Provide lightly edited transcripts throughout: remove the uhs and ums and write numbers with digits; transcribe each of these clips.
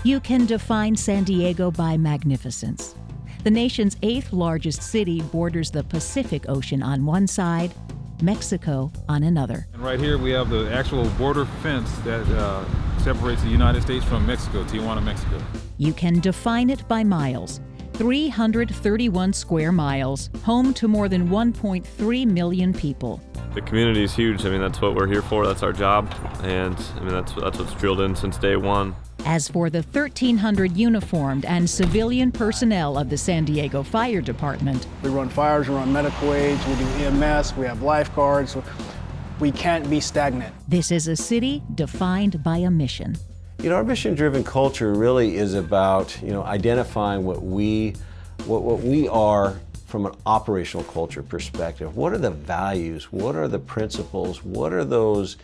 You can define San Diego by magnificence. The nation's 8th largest city borders the Pacific Ocean on one side, Mexico on another. And right here we have the actual border fence that separates the United States from Mexico, Tijuana, Mexico. You can define it by miles. 331 square miles, home to more than 1.3 million people. The community is huge. I mean, that's what we're here for. That's our job. And I mean, that's what's drilled in since day one. As for the 1,300 uniformed and civilian personnel of the San Diego Fire Department, we run fires, we run medical aids, we do EMS, we have lifeguards. We can't be stagnant. This is a city defined by a mission. You know, our mission-driven culture really is about, identifying what we are from an operational culture perspective. What are the values? What are the principles? What are those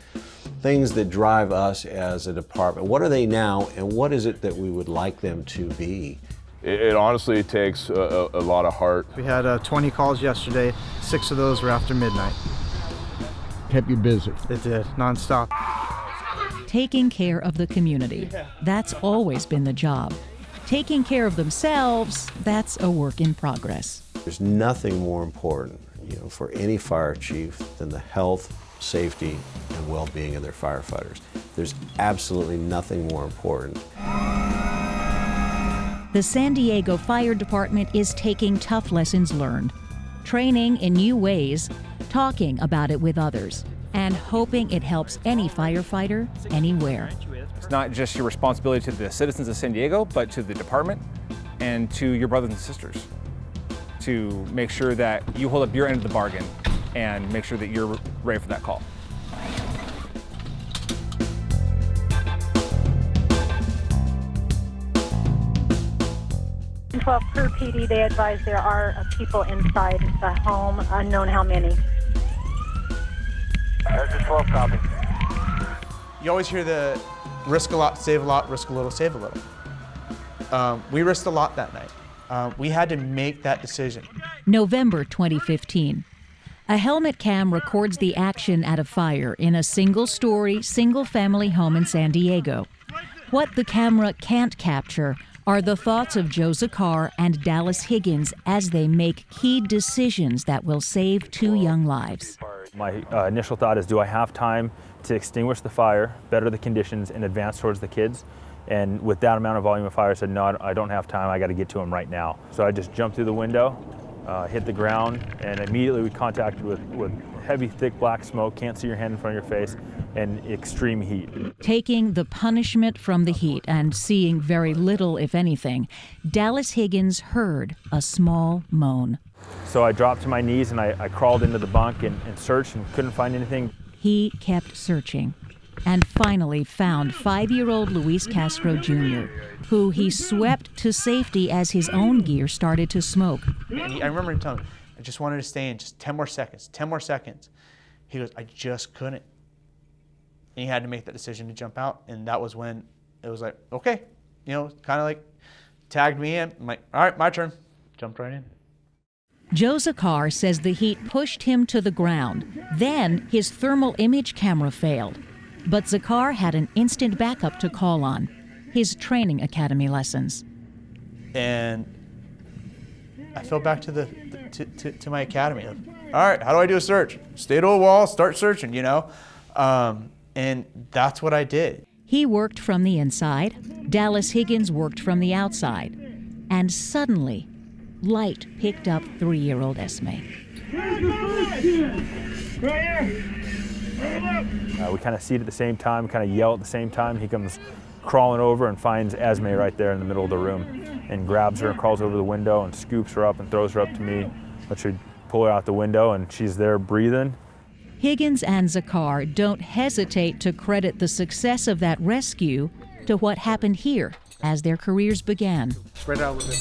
things that drive us as a department? What are they now, and what is it that we would like them to be? It honestly takes a lot of heart. We had 20 calls yesterday. 6 of those were after midnight. Kept you busy. It did, nonstop. Taking care of the community. That's always been the job. Taking care of themselves, that's a work in progress. There's nothing more important, for any fire chief than the health, safety, and well-being of their firefighters. There's absolutely nothing more important. The San Diego Fire Department is taking tough lessons learned, training in new ways, talking about it with others, and hoping it helps any firefighter anywhere. It's not just your responsibility to the citizens of San Diego, but to the department and to your brothers and sisters to make sure that you hold up your end of the bargain and make sure that you're ready for that call. Per PD, they advise there are people inside the home, unknown how many. There's 12 copy. You always hear the risk a lot, save a lot, risk a little, save a little. We risked a lot that night. We had to make that decision. November 2015. A helmet cam records the action at a fire in a single-story, single-family home in San Diego. What the camera can't capture are the thoughts of Joe Zakar and Dallas Higgins as they make key decisions that will save 2 young lives. My initial thought is, do I have time to extinguish the fire, better the conditions, and advance towards the kids? And with that amount of volume of fire, I said, no, I don't have time, I gotta get to them right now. So I just jumped through the window, hit the ground, and immediately we contacted with heavy, thick black smoke, can't see your hand in front of your face, and extreme heat. Taking the punishment from the heat and seeing very little, if anything, Dallas Higgins heard a small moan. So I dropped to my knees and I crawled into the bunk and searched and couldn't find anything. He kept searching and finally found 5-year-old Luis Castro Jr., who he swept to safety as his own gear started to smoke. I remember him telling me, I just wanted to stay in just 10 more seconds, 10 more seconds. He goes, I just couldn't. And he had to make that decision to jump out, and that was when it was like, okay, kind of like tagged me in. I'm like, all right, my turn. Jumped right in. Joe Zakar says the heat pushed him to the ground. Then his thermal image camera failed. But Zakar had an instant backup to call on, his training academy lessons. And I fell back to my academy. All right, how do I do a search? Stay to a wall, start searching, and that's what I did. He worked from the inside. Dallas Higgins worked from the outside. And suddenly, light picked up 3-year-old Esme. We kind of see it at the same time, kind of yell at the same time. He comes crawling over and finds Esme right there in the middle of the room and grabs her and crawls over the window and scoops her up and throws her up to me. Lets her pull her out the window, and she's there breathing. Higgins and Zakar don't hesitate to credit the success of that rescue to what happened here as their careers began. Spread it out a little bit.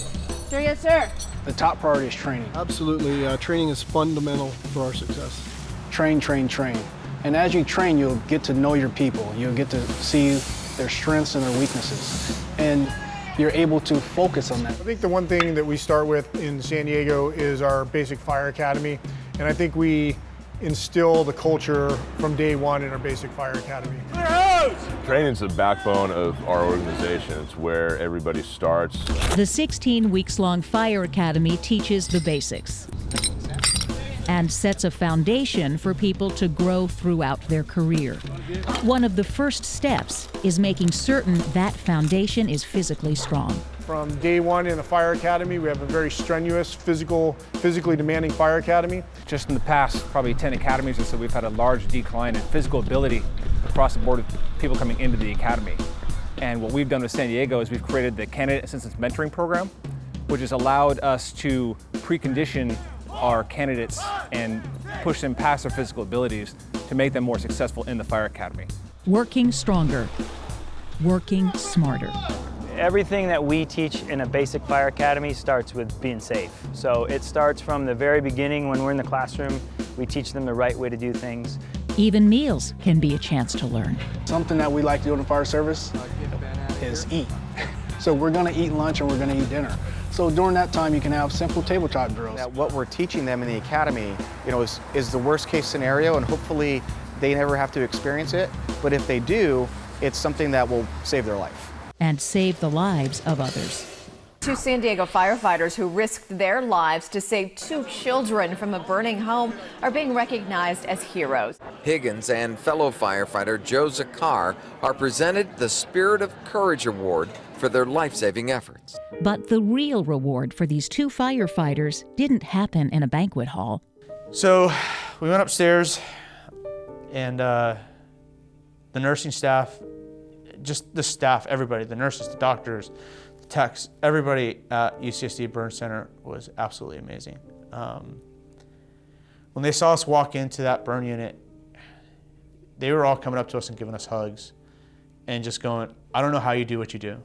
Sir, yes, sir. The top priority is training. Absolutely. Training is fundamental for our success. Train, train, train. And as you train, you'll get to know your people. You'll get to see their strengths and their weaknesses. And you're able to focus on that. I think the one thing that we start with in San Diego is our basic fire academy. And I think we instill the culture from day one in our basic fire academy. Clear hose! Training's the backbone of our organization. It's where everybody starts. The 16 weeks-long Fire Academy teaches the basics and sets a foundation for people to grow throughout their career. One of the first steps is making certain that foundation is physically strong. From day one in the Fire Academy, we have a very strenuous, physically demanding Fire Academy. Just in the past, probably 10 academies or so, we've had a large decline in physical ability across the board of people coming into the academy. And what we've done with San Diego is we've created the Candidate Assistance Mentoring Program, which has allowed us to precondition our candidates and push them past their physical abilities to make them more successful in the Fire Academy. Working stronger, working smarter. Everything that we teach in a basic Fire Academy starts with being safe. So it starts from the very beginning when we're in the classroom. We teach them the right way to do things. Even meals can be a chance to learn. Something that we like to do in the fire service is eat. So we're gonna eat lunch and we're gonna eat dinner. So during that time, you can have simple tabletop drills. What we're teaching them in the academy, is the worst case scenario, and hopefully they never have to experience it. But if they do, it's something that will save their life. And save the lives of others. 2 San Diego firefighters who risked their lives to save 2 children from a burning home are being recognized as heroes. Higgins and fellow firefighter Joe Zakar are presented the Spirit of Courage Award for their life-saving efforts. But the real reward for these 2 firefighters didn't happen in a banquet hall. So we went upstairs, and the nursing staff, just the staff, everybody, the nurses, the doctors, the techs, everybody at UCSD Burn Center was absolutely amazing. When they saw us walk into that burn unit, they were all coming up to us and giving us hugs and just going, I don't know how you do what you do.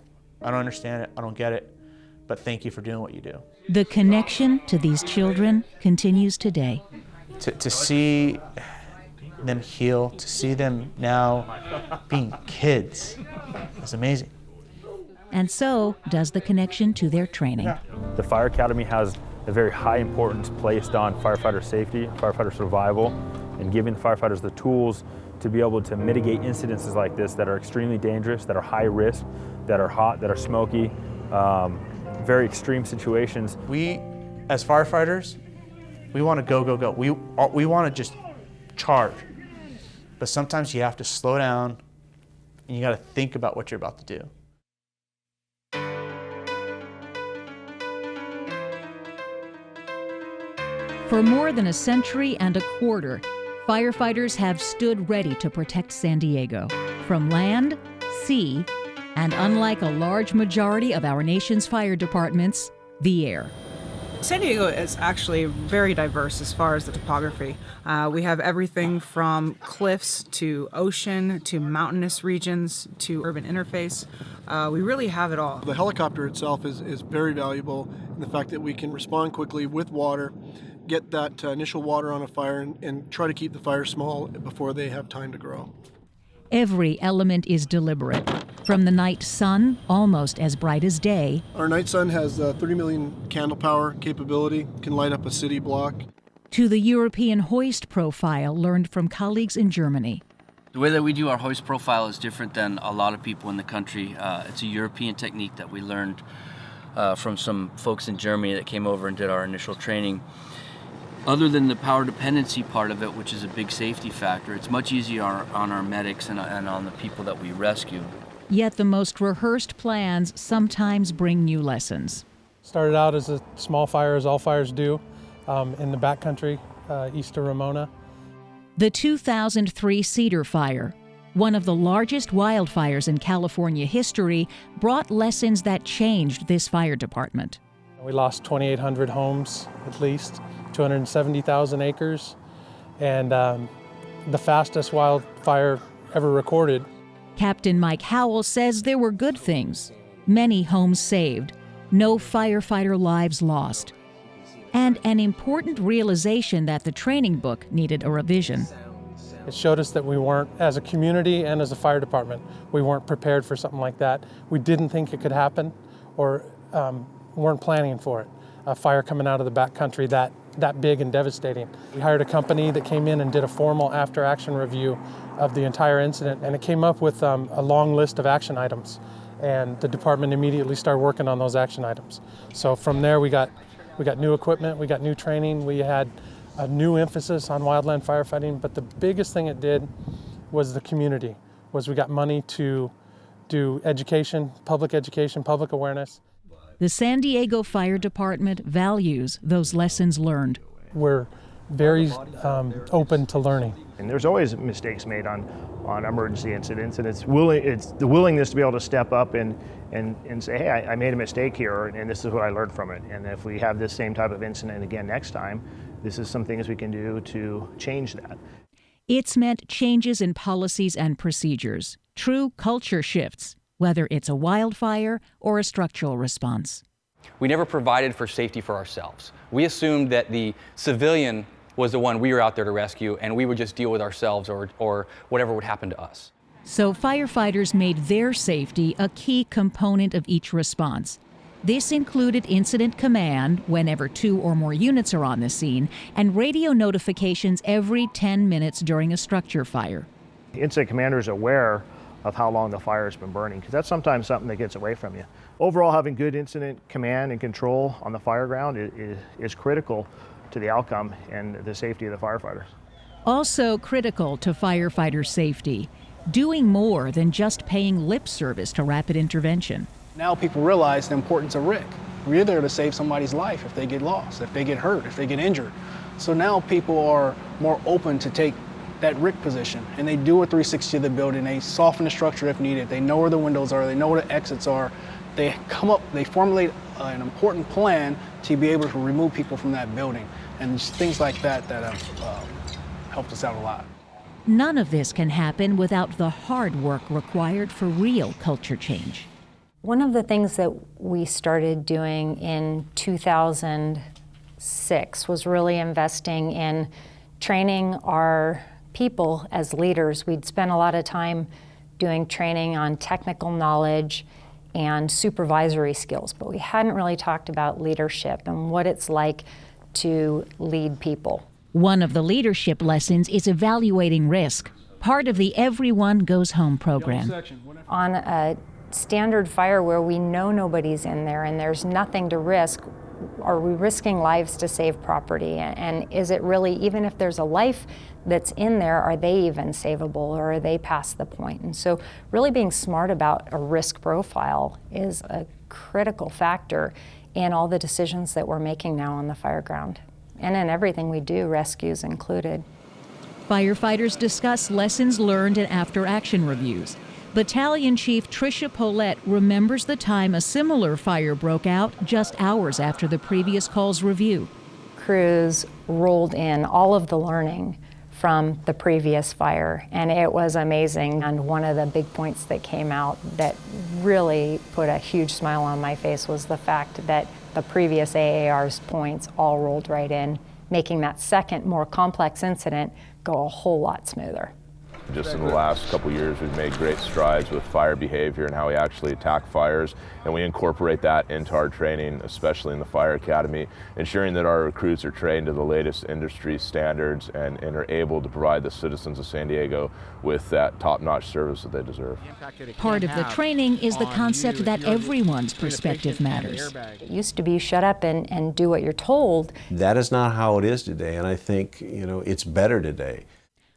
I don't understand it, I don't get it, but thank you for doing what you do. The connection to these children continues today. To see them heal, to see them now being kids is amazing. And so does the connection to their training. The Fire Academy has a very high importance placed on firefighter safety, firefighter survival, and giving firefighters the tools to be able to mitigate incidences like this that are extremely dangerous, that are high risk, that are hot, that are smoky, very extreme situations. We, as firefighters, we want to go, go, go. We want to just charge. But sometimes you have to slow down and you got to think about what you're about to do. For more than a century and a quarter, firefighters have stood ready to protect San Diego from land, sea, and unlike a large majority of our nation's fire departments, the air. San Diego is actually very diverse as far as the topography. We have everything from cliffs to ocean to mountainous regions to urban interface. We really have it all. The helicopter itself is very valuable in the fact that we can respond quickly with water, get that initial water on a fire, and try to keep the fire small before they have time to grow. Every element is deliberate. From the night sun, almost as bright as day. Our night sun has 30 million candle power capability, can light up a city block. To the European hoist profile learned from colleagues in Germany. The way that we do our hoist profile is different than a lot of people in the country. It's a European technique that we learned from some folks in Germany that came over and did our initial training. Other than the power dependency part of it, which is a big safety factor, it's much easier on our medics and on the people that we rescue. Yet the most rehearsed plans sometimes bring new lessons. Started out as a small fire, as all fires do, in the backcountry east of Ramona. The 2003 Cedar Fire, one of the largest wildfires in California history, brought lessons that changed this fire department. We lost 2,800 homes at least, 270,000 acres, and the fastest wildfire ever recorded. Captain Mike Howell says there were good things. Many homes saved, no firefighter lives lost, and an important realization that the training book needed a revision. It showed us that we weren't, as a community and as a fire department, we weren't prepared for something like that. We didn't think it could happen or weren't planning for it. A fire coming out of the backcountry that that big and devastating. We hired a company that came in and did a formal after-action review of the entire incident, and it came up with a long list of action items, and the department immediately started working on those action items. So from there we got new equipment, we got new training, we had a new emphasis on wildland firefighting, but the biggest thing it did was the community, was we got money to do education, public awareness. The San Diego Fire Department values those lessons learned. We're very open to learning. And there's always mistakes made on emergency incidents, and it's the willingness to be able to step up and say, hey, I made a mistake here, and this is what I learned from it. And if we have this same type of incident again next time, this is some things we can do to change that. It's meant changes in policies and procedures, true culture shifts, whether it's a wildfire or a structural response. We never provided for safety for ourselves. We assumed that the civilian was the one we were out there to rescue, and we would just deal with ourselves or whatever would happen to us. So firefighters made their safety a key component of each response. This included incident command whenever 2 or more units are on the scene, and radio notifications every 10 minutes during a structure fire. The incident commander is aware of how long the fire has been burning, because that's sometimes something that gets away from you. Overall, having good incident command and control on the fire ground is critical to the outcome and the safety of the firefighters. Also critical to firefighter safety, doing more than just paying lip service to rapid intervention. Now people realize the importance of RIC. We're there to save somebody's life if they get lost, if they get hurt, if they get injured. So now people are more open to take that RIC position, and they do a 360 of the building. They soften the structure if needed. They know where the windows are. They know where the exits are. They formulate an important plan to be able to remove people from that building, and things like that have helped us out a lot. None of this can happen without the hard work required for real culture change. One of the things that we started doing in 2006 was really investing in training our people as leaders. We'd spent a lot of time doing training on technical knowledge and supervisory skills, but we hadn't really talked about leadership and what it's like to lead people. One of the leadership lessons is evaluating risk, part of the Everyone Goes Home program. On a standard fire where we know nobody's in there and there's nothing to risk, are we risking lives to save property? And is it really, even if there's a life that's in there, are they even savable, or are they past the point? And so really being smart about a risk profile is a critical factor in all the decisions that we're making now on the fire ground. And in everything we do, rescues included. Firefighters discuss lessons learned in after-action reviews. Battalion Chief Tricia Paulette remembers the time a similar fire broke out just hours after the previous call's review. Crews rolled in all of the learning from the previous fire, and it was amazing. And one of the big points that came out that really put a huge smile on my face was the fact that the previous AAR's points all rolled right in, making that second, more complex incident go a whole lot smoother. Just in the last couple of years, we've made great strides with fire behavior and how we actually attack fires, and we incorporate that into our training, especially in the Fire Academy, ensuring that our recruits are trained to the latest industry standards and are able to provide the citizens of San Diego with that top-notch service that they deserve. Part of the training is the concept that everyone's perspective matters. It used to be shut up and do what you're told. That is not how it is today, and I think, it's better today.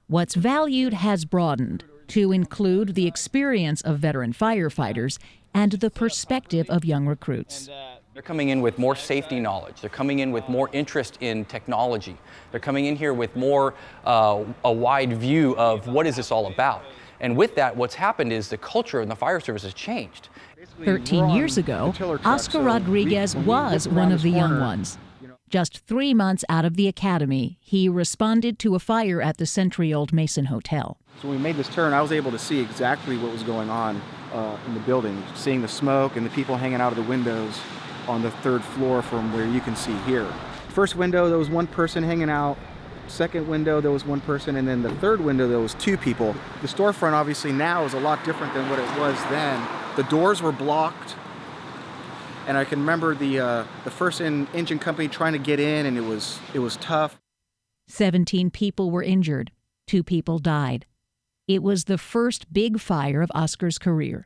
What's valued has broadened to include the experience of veteran firefighters and the perspective of young recruits. They're coming in with more safety knowledge. They're coming in with more interest in technology. They're coming in here with more a wide view of what is this all about. And with that, what's happened is the culture in the fire service has changed. 13 years ago, Oscar Rodriguez was one of the young ones. Just 3 months out of the academy, he responded to a fire at the Century-Old Mason Hotel. So when we made this turn, I was able to see exactly what was going on in the building, seeing the smoke and the people hanging out of the windows on the 3rd floor from where you can see here. First window, there was one person hanging out. Second window, there was one person, and then the 3rd window, there was 2 people. The storefront, obviously, now is a lot different than what it was then. The doors were blocked. And I can remember the first engine company trying to get in, and it was tough. 17 people were injured. 2 people died. It was the first big fire of Oscar's career.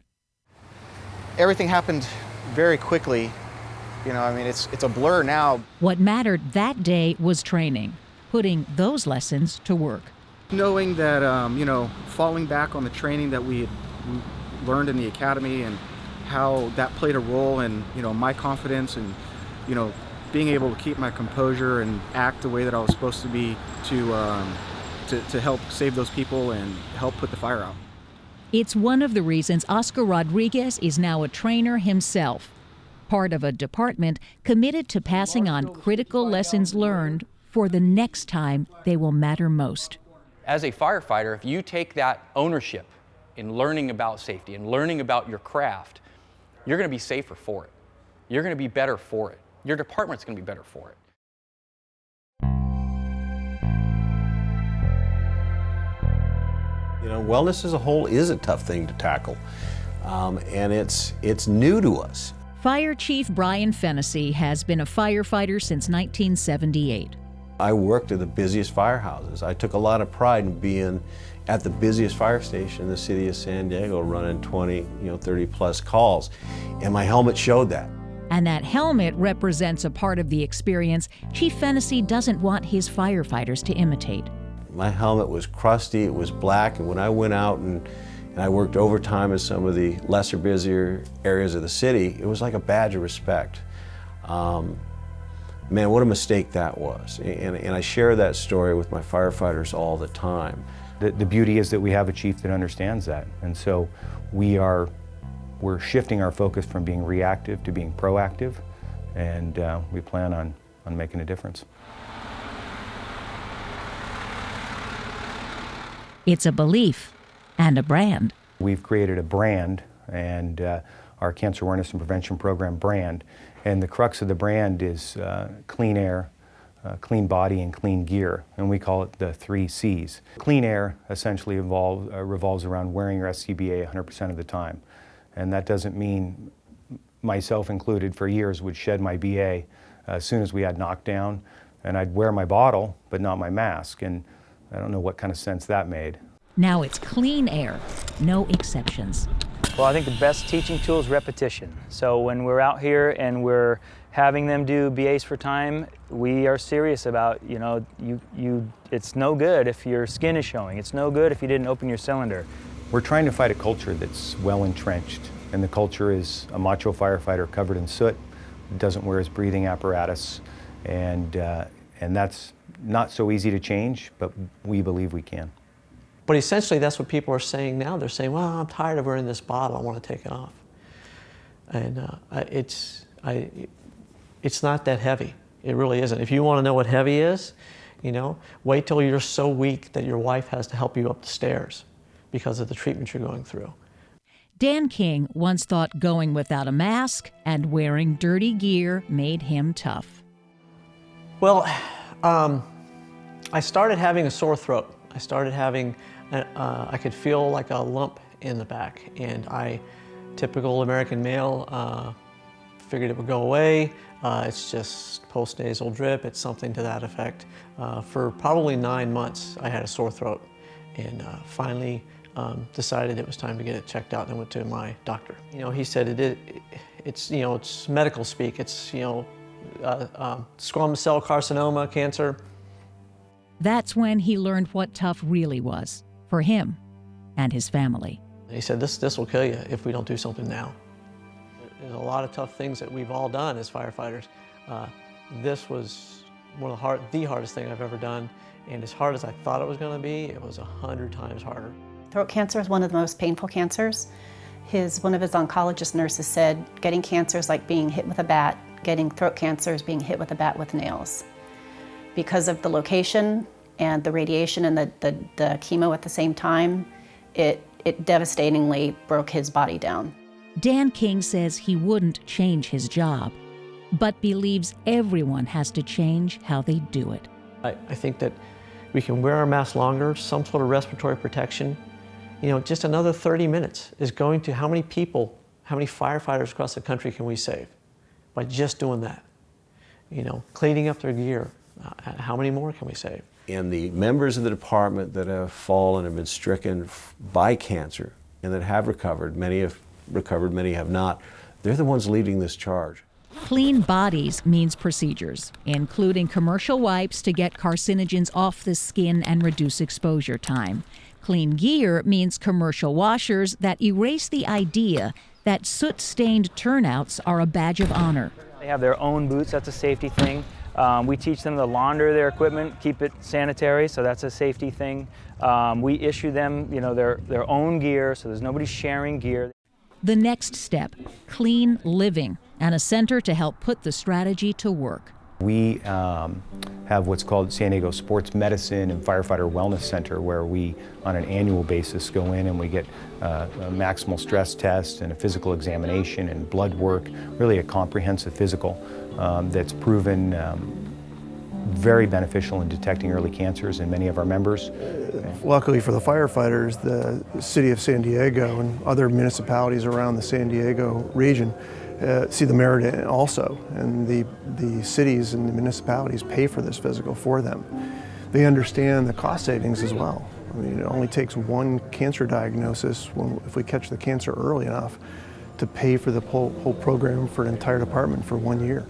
Everything happened very quickly. You know, I mean, it's a blur now. What mattered that day was training, putting those lessons to work. Knowing that, you know, falling back on the training that we had learned in the academy and how that played a role in, you know, my confidence and, you know, being able to keep my composure and act the way that I was supposed to be to help save those people and help put the fire out. It's one of the reasons Oscar Rodriguez is now a trainer himself, part of a department committed to passing on critical lessons learned for the next time they will matter most. As a firefighter, if you take that ownership in learning about safety and learning about your craft, you're going to be safer for it. You're going to be better for it. Your department's going to be better for it. You know, wellness as a whole is a tough thing to tackle, and it's new to us. Fire Chief Brian Fennessy has been a firefighter since 1978. I worked at the busiest firehouses. I took a lot of pride in being at the busiest fire station in the city of San Diego, running 20, 30 plus calls, and my helmet showed that. And that helmet represents a part of the experience Chief Fennessy doesn't want his firefighters to imitate. My helmet was crusty, it was black, and when I went out and I worked overtime in some of the lesser, busier areas of the city, it was like a badge of respect. Man, what a mistake that was. And I share that story with my firefighters all the time. The beauty is that we have a chief that understands that. And so we're shifting our focus from being reactive to being proactive, and we plan on making a difference. It's a belief and a brand. We've created a brand, and our Cancer Awareness and Prevention Program brand, and the crux of the brand is clean air, clean body, and clean gear, and we call it the 3 C's. Clean air essentially revolves around wearing your SCBA 100% of the time, and that doesn't mean, myself included, for years would shed my BA as soon as we had knockdown, and I'd wear my bottle but not my mask, and I don't know what kind of sense that made. Now it's clean air, no exceptions. Well, I think the best teaching tool is repetition. So when we're out here and we're having them do BAs for time, we are serious about, it's no good if your skin is showing. It's no good if you didn't open your cylinder. We're trying to fight a culture that's well entrenched, and the culture is a macho firefighter covered in soot, doesn't wear his breathing apparatus, and that's not so easy to change, but we believe we can. But essentially, that's what people are saying now. They're saying, well, I'm tired of wearing this bottle. I want to take it off. And it's not that heavy. It really isn't. If you want to know what heavy is, wait till you're so weak that your wife has to help you up the stairs because of the treatment you're going through. Dan King once thought going without a mask and wearing dirty gear made him tough. Well, I started having a sore throat. I started having, I could feel like a lump in the back, and typical American male, figured it would go away. It's just post-nasal drip. It's something to that effect. For probably 9 months, I had a sore throat, and finally decided it was time to get it checked out, and I went to my doctor. He said it's medical speak. It's squamous cell carcinoma, cancer. That's when he learned what tough really was for him and his family. He said, this will kill you if we don't do something now. There's a lot of tough things that we've all done as firefighters. This was one of the hardest thing I've ever done, and as hard as I thought it was going to be, it was 100 times harder. Throat cancer is one of the most painful cancers. One of his oncologist nurses said, getting cancer is like being hit with a bat. Getting throat cancer is being hit with a bat with nails. Because of the location and the radiation and the chemo at the same time, it devastatingly broke his body down. Dan King says he wouldn't change his job, but believes everyone has to change how they do it. I think that we can wear our mask longer, some sort of respiratory protection. Just another 30 minutes is going to how many people, how many firefighters across the country can we save? by just doing that. You know, cleaning up their gear. How many more can we save? And the members of the department that have fallen and been stricken by cancer and that have recovered, many have recovered, many have not, they're the ones leading this charge. Clean bodies means procedures, including commercial wipes to get carcinogens off the skin and reduce exposure time. Clean gear means commercial washers that erase the idea that soot-stained turnouts are a badge of honor. They have their own boots, that's a safety thing. We teach them to launder their equipment, keep it sanitary, so that's a safety thing. We issue them, you know, their own gear, so there's nobody sharing gear. The next step, clean living, and a center to help put the strategy to work. We have what's called San Diego Sports Medicine and Firefighter Wellness Center, where we, on an annual basis, go in and we get a maximal stress test and a physical examination and blood work, really a comprehensive physical that's proven very beneficial in detecting early cancers in many of our members. Luckily for the firefighters, the city of San Diego and other municipalities around the San Diego region see the merit in it also, and the cities and the municipalities pay for this physical for them. They understand the cost savings as well. I mean, it only takes one cancer diagnosis, if we catch the cancer early enough, to pay for the whole program for an entire department for 1 year.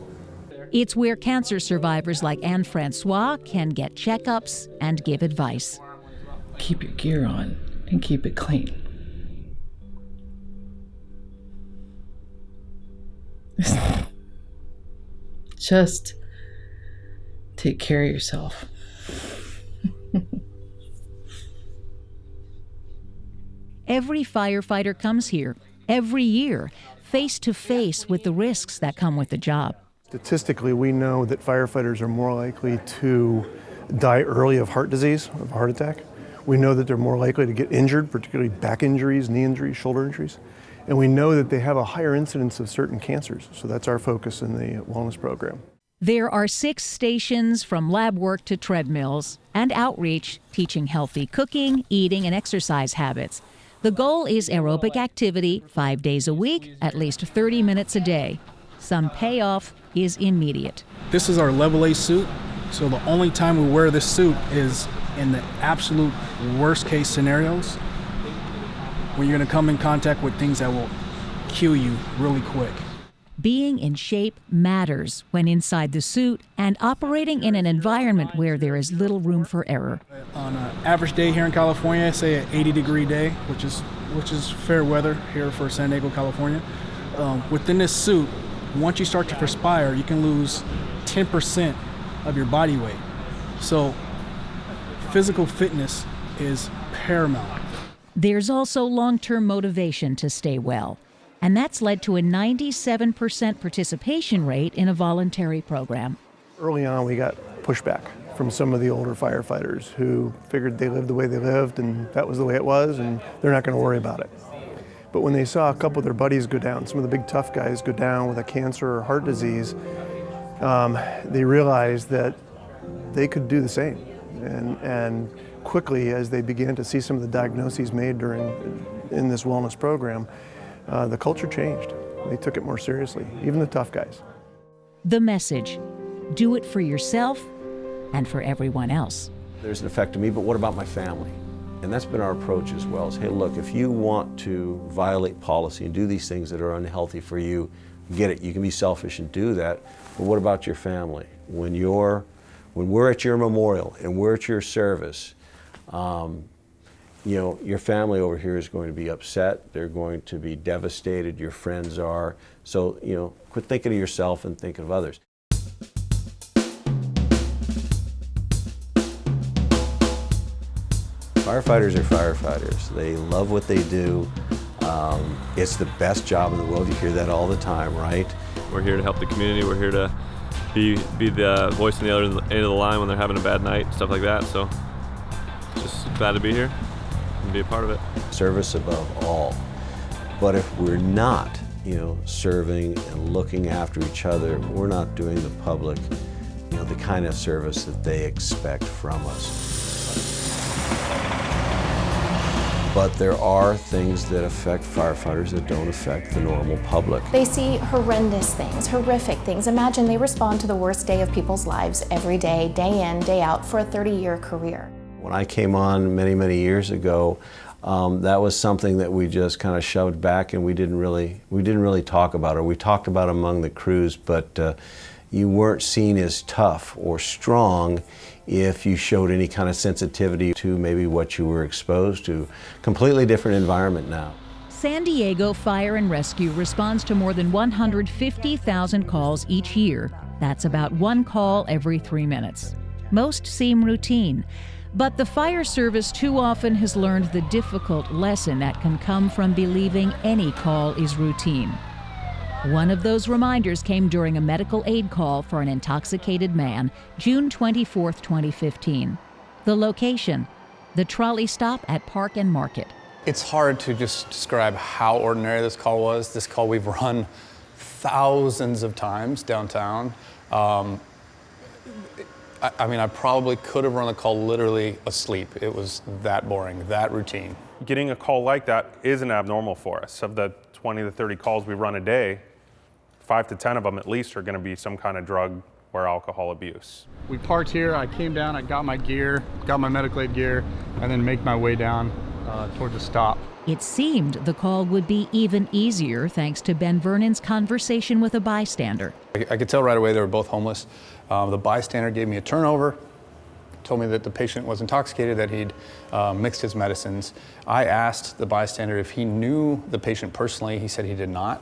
It's where cancer survivors like Anne Francois can get checkups and give advice. Keep your gear on and keep it clean. Just take care of yourself. Every firefighter comes here, every year, face to face with the risks that come with the job. Statistically, we know that firefighters are more likely to die early of heart disease, of a heart attack. We know that they're more likely to get injured, particularly back injuries, knee injuries, shoulder injuries. And we know that they have a higher incidence of certain cancers. So that's our focus in the wellness program. There are 6 stations from lab work to treadmills and outreach, teaching healthy cooking, eating, and exercise habits. The goal is aerobic activity 5 days a week, at least 30 minutes a day. Some payoff is immediate. This is our level A suit, so the only time we wear this suit is in the absolute worst case scenarios, when you're going to come in contact with things that will kill you really quick. Being in shape matters when inside the suit and operating in an environment where there is little room for error. On an average day here in California, say an 80-degree day, which is fair weather here for San Diego, California, within this suit, once you start to perspire, you can lose 10% of your body weight. So physical fitness is paramount. There's also long-term motivation to stay well, and that's led to a 97% participation rate in a voluntary program. Early on, we got pushback from some of the older firefighters who figured they lived the way they lived and that was the way it was and they're not going to worry about it. But when they saw a couple of their buddies go down, some of the big tough guys go down with a cancer or heart disease, they realized that they could do the same. And quickly, as they began to see some of the diagnoses made in this wellness program, the culture changed. They took it more seriously, even the tough guys. The message, do it for yourself and for everyone else. There's an effect to me, but what about my family? And that's been our approach as well, is, hey, look, if you want to violate policy and do these things that are unhealthy for you, get it. You can be selfish and do that, but what about your family? When we're at your memorial and we're at your service, you know, your family over here is going to be upset. They're going to be devastated. Your friends are. So, you know, quit thinking of yourself and think of others. Firefighters are firefighters. They love what they do. It's the best job in the world. You hear that all the time, right? We're here to help the community. We're here to be the voice on the other end of the line when they're having a bad night, stuff like that. So just glad to be here and be a part of it. Service above all. But if we're not, you know, serving and looking after each other, we're not doing the public, you know, the kind of service that they expect from us. But there are things that affect firefighters that don't affect the normal public. They see horrendous things, horrific things. Imagine they respond to the worst day of people's lives every day, day in, day out, for a 30-year career. When I came on many, many years ago, that was something that we just kind of shoved back, and we didn't really talk about it. We talked about it among the crews, but you weren't seen as tough or strong if you showed any kind of sensitivity to maybe what you were exposed to. Completely different environment now. San Diego Fire and Rescue responds to more than 150,000 calls each year. That's about one call every 3 minutes. Most seem routine, but the fire service too often has learned the difficult lesson that can come from believing any call is routine. One of those reminders came during a medical aid call for an intoxicated man, June 24, 2015. The location, the trolley stop at Park and Market. It's hard to just describe how ordinary this call was. This call we've run thousands of times downtown. I mean, I probably could have run the call literally asleep. It was that boring, that routine. Getting a call like that isn't abnormal for us. Of the 20 to 30 calls we run a day, 5 to 10 of them at least are going to be some kind of drug or alcohol abuse. We parked here, I came down, I got my gear, got my medical aid gear, and then make my way down toward the stop. It seemed the call would be even easier thanks to Ben Vernon's conversation with a bystander. I could tell right away they were both homeless. The bystander gave me a turnover, told me that the patient was intoxicated, that he'd mixed his medicines. I asked the bystander if he knew the patient personally. He said he did not.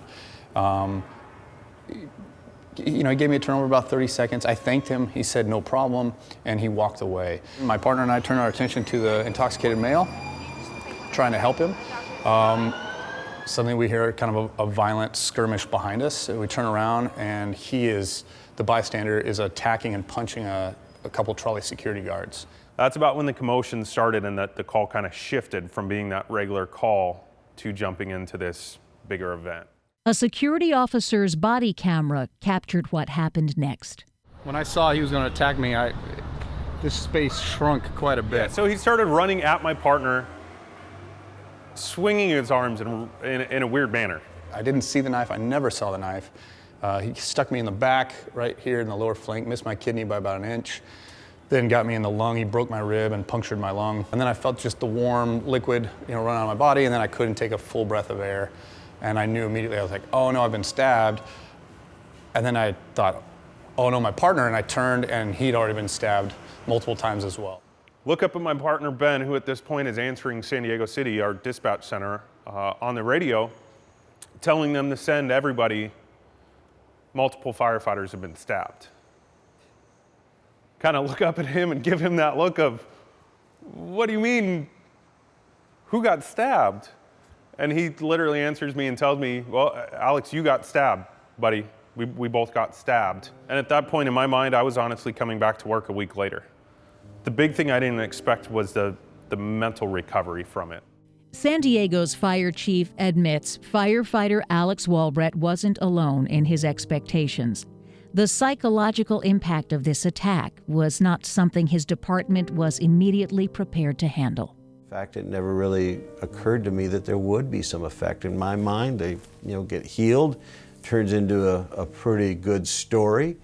He gave me a turnover about 30 seconds. I thanked him. He said no problem, and he walked away. My partner and I turned our attention to the intoxicated male, trying to help him. Suddenly we hear kind of a violent skirmish behind us. We turn around, and the bystander is attacking and punching a couple trolley security guards. That's about when the commotion started and that the call kind of shifted from being that regular call to jumping into this bigger event. A security officer's body camera captured what happened next. When I saw he was going to attack me, this space shrunk quite a bit. Yeah, so he started running at my partner, swinging his arms in a weird manner. I didn't see the knife. I never saw the knife. He stuck me in the back, right here in the lower flank, missed my kidney by about 1 inch, then got me in the lung. He broke my rib and punctured my lung. And then I felt just the warm liquid, run out of my body, and then I couldn't take a full breath of air. And I knew immediately, I was like, oh no, I've been stabbed. And then I thought, oh no, my partner, and I turned, and he'd already been stabbed multiple times as well. Look up at my partner, Ben, who at this point is answering San Diego City, our dispatch center, on the radio, telling them to send everybody, multiple firefighters have been stabbed. Kind of look up at him and give him that look of, what do you mean, who got stabbed? And he literally answers me and tells me, well, Alex, you got stabbed, buddy. We both got stabbed. And at that point in my mind, I was honestly coming back to work a week later. The big thing I didn't expect was the mental recovery from it. San Diego's fire chief admits firefighter Alex Walbrett wasn't alone in his expectations. The psychological impact of this attack was not something his department was immediately prepared to handle. In fact, it never really occurred to me that there would be some effect. In my mind, they get healed, turns into a pretty good story,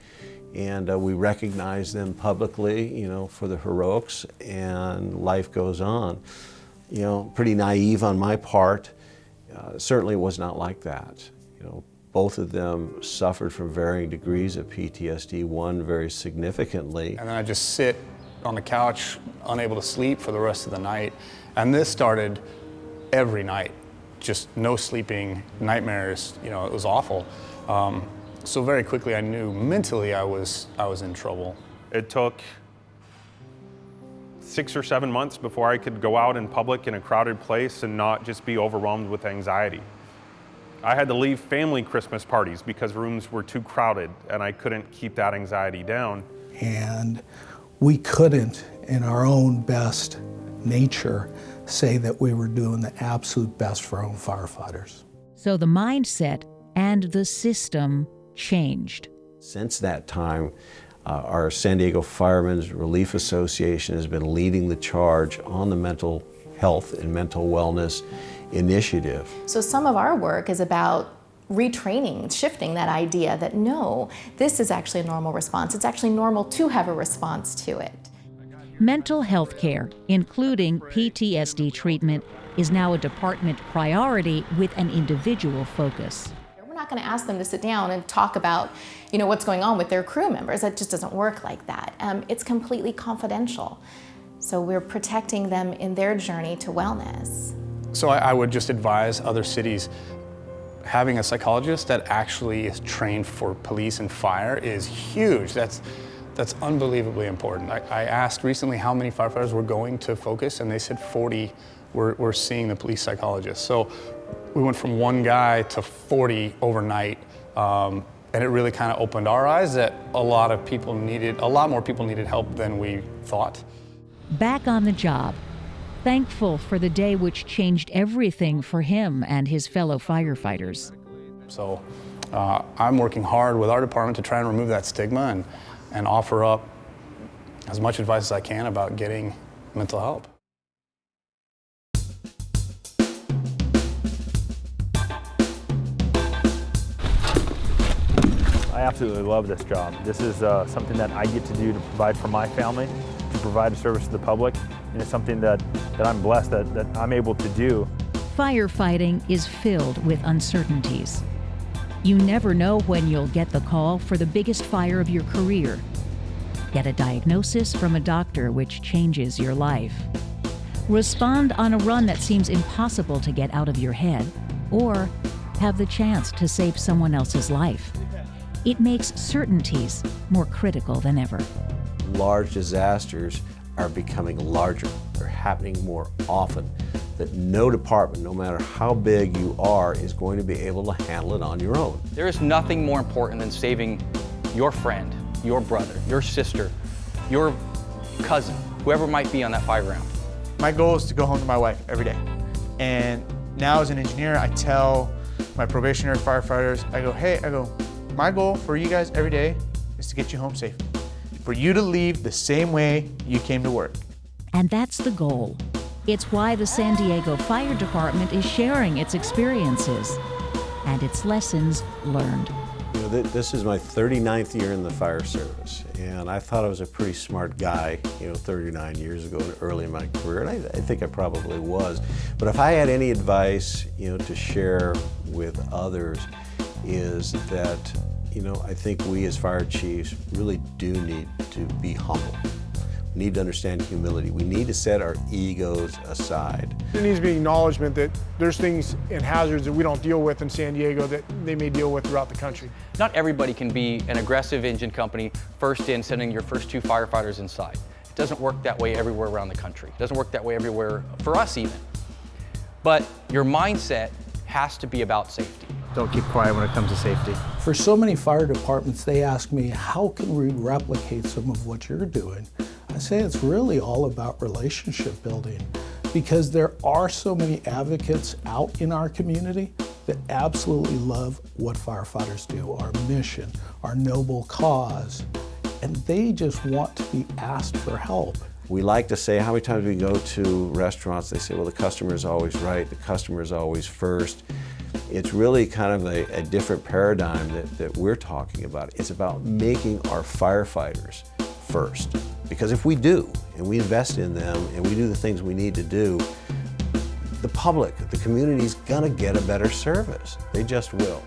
and we recognize them publicly, for the heroics, and life goes on. Pretty naive on my part. Certainly was not like that. Both of them suffered from varying degrees of PTSD, one very significantly. And then I just sit on the couch, unable to sleep for the rest of the night. And this started every night, just no sleeping, nightmares, it was awful. So very quickly I knew mentally I was in trouble. It took 6 or 7 months before I could go out in public in a crowded place and not just be overwhelmed with anxiety. I had to leave family Christmas parties because rooms were too crowded and I couldn't keep that anxiety down. And we couldn't, in our own best nature, say that we were doing the absolute best for our own firefighters. So the mindset and the system changed. Since that time, our San Diego Firemen's Relief Association has been leading the charge on the mental health and mental wellness initiative. So some of our work is about retraining, shifting that idea that no, this is actually a normal response. It's actually normal to have a response to it. Mental health care, including PTSD treatment, is now a department priority with an individual focus. We're not going to ask them to sit down and talk about, what's going on with their crew members. That just doesn't work like that. It's completely confidential. So we're protecting them in their journey to wellness. So I would just advise other cities, having a psychologist that actually is trained for police and fire is huge. That's unbelievably important. I asked recently how many firefighters were going to Focus, and they said 40 were seeing the police psychologist. So we went from one guy to 40 overnight, and it really kind of opened our eyes that a lot more people needed help than we thought. Back on the job, thankful for the day which changed everything for him and his fellow firefighters. So I'm working hard with our department to try and remove that stigma and offer up as much advice as I can about getting mental help. I absolutely love this job. This is something that I get to do to provide for my family, to provide a service to the public, and it's something that I'm blessed that I'm able to do. Firefighting is filled with uncertainties. You never know when you'll get the call for the biggest fire of your career. Get a diagnosis from a doctor which changes your life. Respond on a run that seems impossible to get out of your head, or have the chance to save someone else's life. It makes certainties more critical than ever. Large disasters are becoming larger. They're happening more often. That no department, no matter how big you are, is going to be able to handle it on your own. There is nothing more important than saving your friend, your brother, your sister, your cousin, whoever might be on that fire ground. My goal is to go home to my wife every day. And now as an engineer, I tell my probationary firefighters, my goal for you guys every day is to get you home safe. For you to leave the same way you came to work. And that's the goal. It's why the San Diego Fire Department is sharing its experiences and its lessons learned. This is my 39th year in the fire service, and I thought I was a pretty smart guy, 39 years ago, early in my career, and I think I probably was. But if I had any advice, to share with others, is that, I think we as fire chiefs really do need to be humble. We need to understand humility. We need to set our egos aside. There needs to be acknowledgement that there's things and hazards that we don't deal with in San Diego that they may deal with throughout the country. Not everybody can be an aggressive engine company, first in, sending your first 2 firefighters inside. It doesn't work that way everywhere around the country. It doesn't work that way everywhere, for us even. But your mindset has to be about safety. Don't keep quiet when it comes to safety. For so many fire departments, they ask me, how can we replicate some of what you're doing? I say it's really all about relationship building, because there are so many advocates out in our community that absolutely love what firefighters do, our mission, our noble cause, and they just want to be asked for help. We like to say, how many times we go to restaurants, they say, well, the customer is always right, the customer is always first. It's really kind of a different paradigm that we're talking about. It's about making our firefighters first. Because if we do, and we invest in them, and we do the things we need to do, the public, the community's gonna get a better service. They just will.